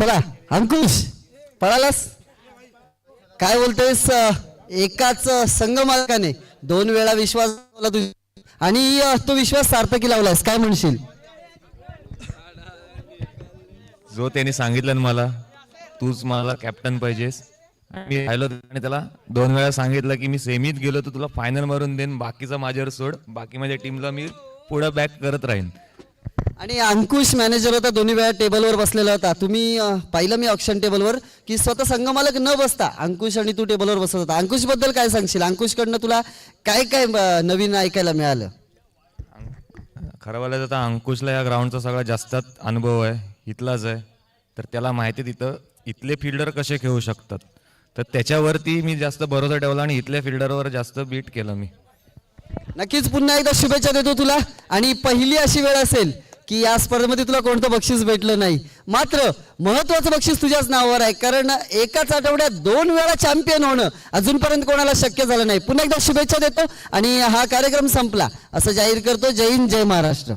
चला अंकुश पळालास काय बोलतोयस एकाच संघ मालकाने 2 वेळा विश्वास लावला तुझ्या आणि तो विश्वास सार्थकी लावलास काय म्हणशील जो त्यांनी सांगितलं ना मला तूच मला कॅप्टन पाहिजेस मी राहिलो आणि त्याला 2 वेळा सांगितलं की मी सेमीत गेलो तर तुला फायनल मारून देईन बाकीचा माझ्यावर सोड बाकी माझ्या टीमला मी पुढे बॅक करत राहीन आणि अंकुश मॅनेजर होता 2 वेळा टेबलवर बसलेला होता तुम्ही पाहिलं मी ऑप्शन टेबलवर की स्वतः संघमालक न बसता अंकुश आणि तू टेबलवर बसत होता अंकुश बद्दल काय सांगशील अंकुशकडनं तुला काय काय नवीन ऐकायला मिळालं खरं बोलायचं तर अंकुशला या ग्राउंडचा सगळ्यात जास्त अनुभव आहे इथलाच आहे तर त्याला माहिती तिथं इथले फिल्डर कसे खेळू शकतात तर त्याच्यावरती मी जास्त भरोसा ठेवला आणि इथल्या फिल्डरवर जास्त बीट केलं मी नक्कीच पुन्हा एकदा शुभेच्छा देतो तुला आणि पहिली अशी वेळ असेल की या स्पर्धेमध्ये तुला कोणतं बक्षीस भेटलं नाही मात्र महत्वाचं बक्षीस तुझ्याच नावावर आहे कारण एकाच आठवड्यात 2 वेळा चॅम्पियन होणं अजूनपर्यंत कोणाला शक्य झालं नाही पुन्हा एकदा शुभेच्छा देतो आणि हा कार्यक्रम संपला असं जाहीर करतो जय हिंद जय महाराष्ट्र